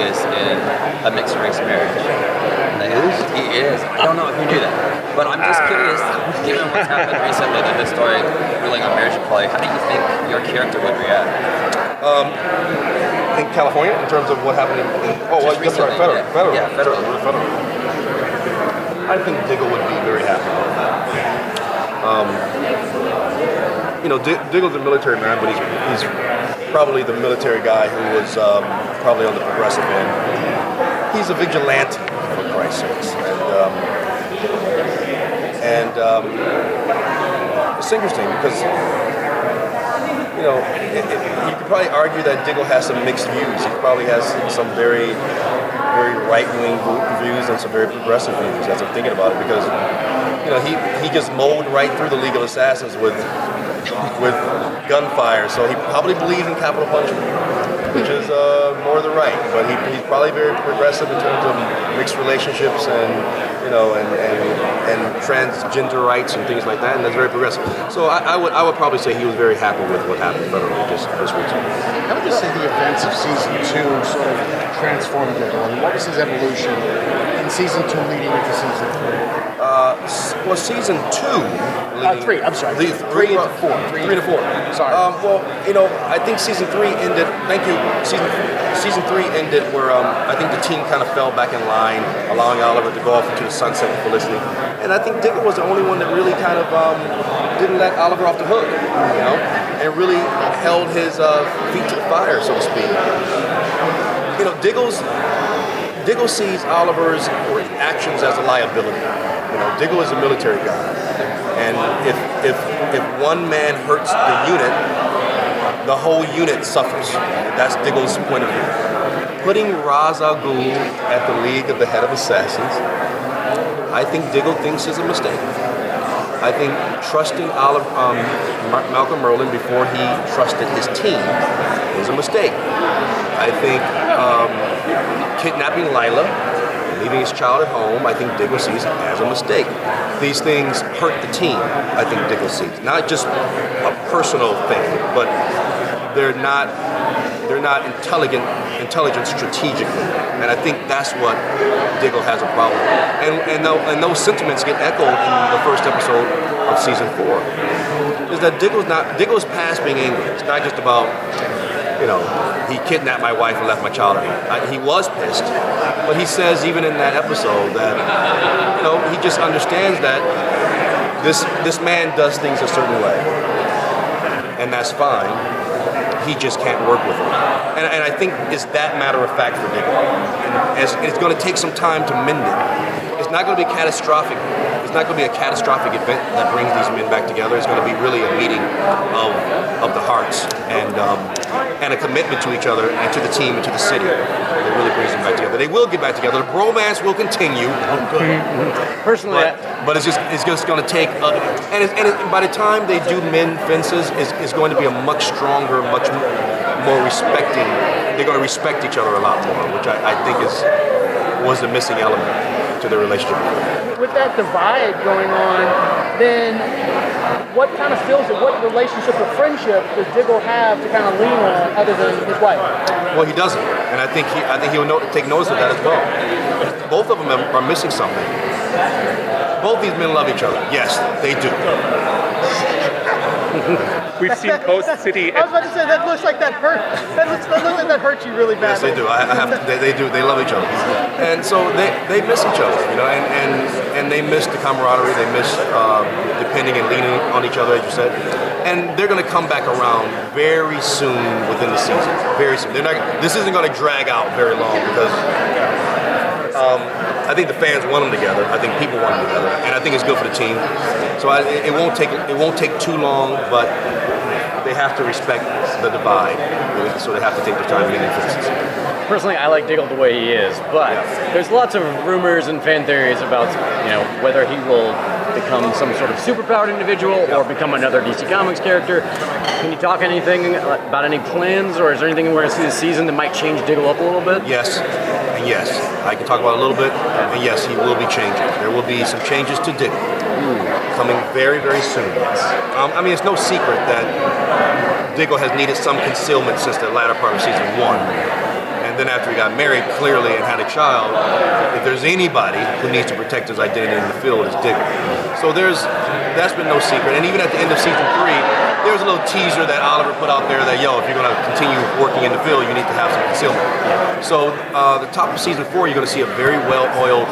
is in a mixed race marriage. He is. I don't know if you knew that, but I'm just curious, given what's happened recently, the historic ruling on marriage equality, how do you think your character would react? In California, in terms of what happened that's right, federal. Yeah, federal. I think Diggle would be very happy about that. Diggle's a military man, but he's probably the military guy who was probably on the progressive end. He's a vigilante, for Christ's sakes. And it's interesting because, you could probably argue that Diggle has some mixed views. He probably has some very, very right-wing views and some very progressive views as I'm thinking about it because, he just mowed right through the League of Assassins with gunfire. So he probably believes in capital punishment, which is more the right. But he's probably very progressive in terms of mixed relationships and transgender rights and things like that, and that's very progressive. So I would probably say he was very happy with what happened federally just this week. How would you say the events of season 2 sort of transformed Diggle? And what was his evolution in season 2 leading into season 3? Season 2. 3. I'm sorry. 3 to 4. 3 to 4. Sorry. I think season 3 ended. Thank you. Season 3 ended where I think the team kind of fell back in line, allowing Oliver to go off into the sunset with Felicity. And I think Diggle was the only one that really kind of didn't let Oliver off the hook, and really held his feet to the fire, so to speak. Diggle sees Oliver's actions as a liability. Diggle is a military guy, and if one man hurts the unit, the whole unit suffers. That's Diggle's point of view. Putting Ra's al Ghul at the League of the Head of Assassins, I think Diggle thinks is a mistake. I think trusting Malcolm Merlyn before he trusted his team is a mistake. I think kidnapping Lila, leaving his child at home, I think Diggle sees as a mistake. These things hurt the team, I think Diggle sees. Not just a personal thing, but they're not intelligent strategically. And I think that's what Diggle has a problem with. And those sentiments get echoed in the first episode of season 4. Is that Diggle's past being angry. It's not just about, he kidnapped my wife and left my child at home. He was pissed, but he says even in that episode that, he just understands that this man does things a certain way, and that's fine. He just can't work with him. And I think it's that matter of fact for Diggle. And it's going to take some time to mend it. It's not going to be catastrophic. It's not going to be a catastrophic event that brings these men back together. It's going to be really a meeting of the hearts and a commitment to each other and to the team and to the city that really brings them back together. They will get back together. The bromance will continue. Oh, good. Personally, but it's just going to take. And by the time they do mend fences, it's going to be a much stronger, much more respecting. They're going to respect each other a lot more, which I think was the missing element to their relationship. with that divide going on, then what kind of fills it? What relationship or friendship does Diggle have to kind of lean on other than his wife? Well, he doesn't, and I think he'll take notice of that as well. Both of them are missing something. Both these men love each other. Yes, they do. We've seen Coast City. I was about to say that looks like that hurt. That looks like that hurts you really bad. Yes, they do. They do. They love each other, and so they miss each other, you know, and they miss the camaraderie. They miss depending and leaning on each other, as you said. And they're going to come back around very soon within the season. Very soon. This isn't going to drag out very long because. I think the fans want them together. I think people want them together, and I think it's good for the team. So it won't take too long, but they have to respect the divide. So they have to take their time making fences. Personally, I like Diggle the way he is, but there's lots of rumors and fan theories about whether he will become some sort of superpowered individual or become another DC Comics character. Can you talk anything about any plans, or is there anything we're going to see this season that might change Diggle up a little bit? Yes, and yes. I can talk about it a little bit, and yes, he will be changing. There will be some changes to Diggle coming very, very soon. I mean, it's no secret that Diggle has needed some concealment since the latter part of season 1. And And then after he got married, clearly, and had a child, if there's anybody who needs to protect his identity in the field, it's Diggle. So that's been no secret. And even at the end of season 3, there was a little teaser that Oliver put out there that, if you're going to continue working in the field, you need to have some concealment. So the top of season 4, you're going to see a very well-oiled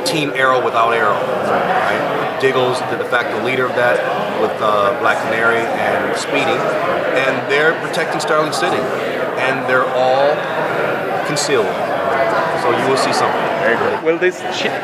Team Arrow without Arrow. Right? Diggle's the de facto leader of that with Black Canary and Speedy. And they're protecting Starling City. And they're all concealed. So you will see something. Very good. Will these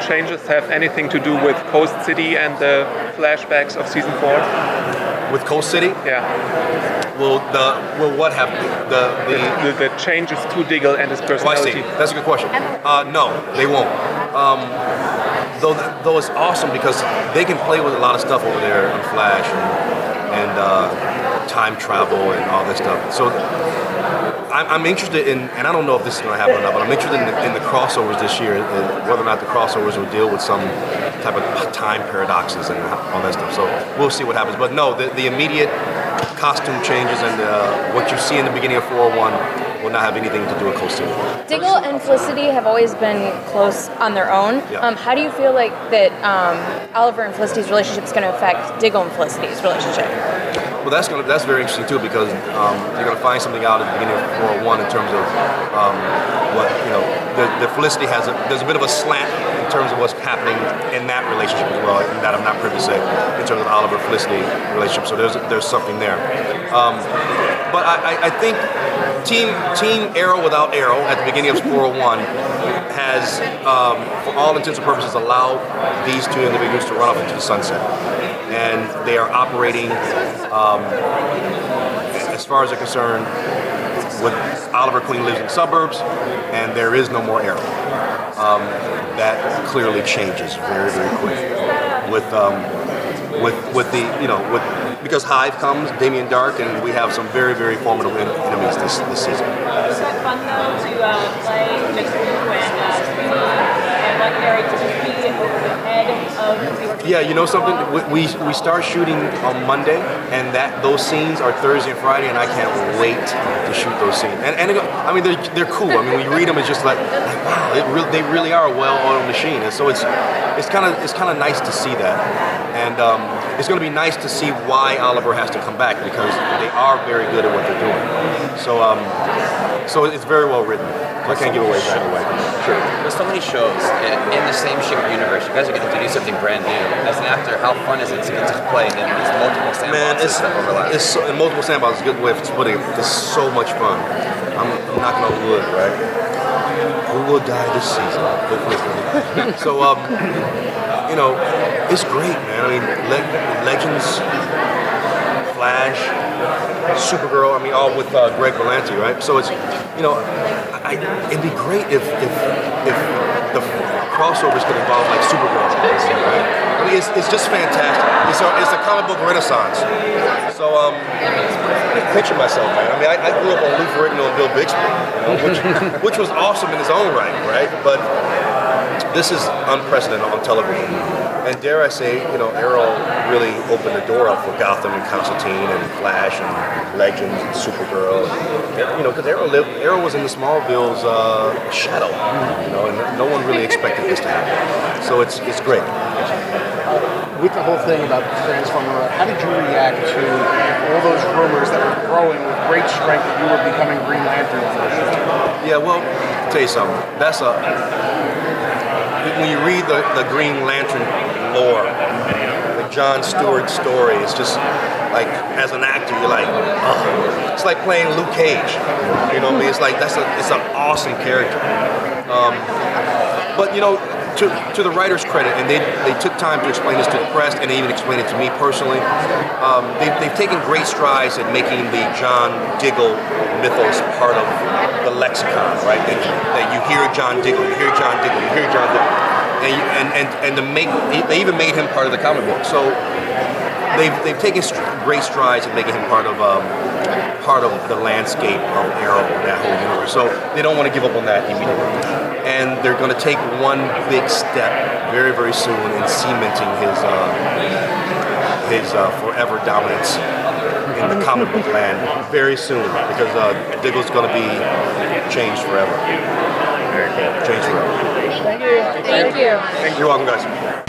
changes have anything to do with Coast City and the flashbacks of season 4? With Coast City? Yeah. What happened? The changes to Diggle and his personality. Oh, I see. That's a good question. No, they won't. Though it's awesome because they can play with a lot of stuff over there in Flash and time travel and all that stuff. So I'm interested in, and I don't know if this is going to happen or not, but I'm interested in the crossovers this year, and whether or not the crossovers will deal with some type of time paradoxes and all that stuff. So we'll see what happens. But no, the immediate costume changes and what you see in the beginning of 401 will not have anything to do with Coast City. Diggle and Felicity have always been close on their own. Yeah. How do you feel like that Oliver and Felicity's relationship is going to affect Diggle and Felicity's relationship? Well, that's very interesting too, because you're going to find something out at the beginning of 401 in terms of what the Felicity there's a bit of a slant in terms of what's happening in that relationship as well, and that I'm not privy to say in terms of the Oliver Felicity relationship. So there's something there. But I think Team Arrow without Arrow at the beginning of 401 has, for all intents and purposes, allowed these two individuals to run off into the sunset. And they are operating, as far as they're concerned, with Oliver Queen lives in the suburbs, and there is no more Arrow. That clearly changes very, very quick. Because Hive comes, Damien Dark, and we have some very, very formidable enemies this season. Is it fun though to play mixed with and let Harry to just be over the head of the organization? Yeah, you know something? We start shooting on Monday, and those scenes are Thursday and Friday, and I can't wait to shoot those scenes. And I mean, they're cool. I mean, when you read them, it's just like wow, they really are a well-oiled machine. And so it's kind of nice to see that, and it's going to be nice to see why Oliver has to come back, because they are very good at what they're doing. So it's very well written. I can't give away that away. Sure. There's so many shows in the same shared universe. You guys are getting to do something brand new. As an actor, how fun is it to get to play in these multiple sandboxes that overlap? In multiple sandboxes is a good way of putting it. It's so much fun. I'm knocking on wood, right? Who will die this season? So, it's great, man. I mean, Legends, Flash, Supergirl, I mean, all with Greg Berlanti, right? So it's, it'd be great if the crossovers could involve like Supergirl, right? I mean, it's just fantastic. It's a comic book renaissance. So, picture myself, man. I mean, I grew up on Lou Ferrigno and Bill Bixby, which was awesome in its own right? But this is unprecedented on television. And dare I say, Arrow really opened the door up for Gotham and Constantine and Flash and Legends and Supergirl. Because Arrow was in the Smallville's shadow, and no one really expected this to happen. So it's great. With the whole thing about transforming, how did you react to all those rumors that were growing with great strength that you were becoming Green Lantern on the show? Yeah, well, I'll tell you something. When you read the Green Lantern lore, the John Stewart story, it's just like, as an actor, you're like, oh, it's like playing Luke Cage. You know what I mean? It's like it's an awesome character. But to the writer's credit, and they took time to explain this to the press, and they even explained it to me personally. They've taken great strides at making the John Diggle mythos part of the lexicon, right? That you hear John Diggle, you hear John Diggle, you hear John Diggle, and they even made him part of the comic book. So they've taken great strides at making him part of the landscape of Arrow and that whole universe. So they don't want to give up on that immediately. And they're going to take one big step very, very soon in cementing his forever dominance in the comic book land very soon because Diggle's going to be changed forever. Changed forever. Thank you. You're welcome, guys.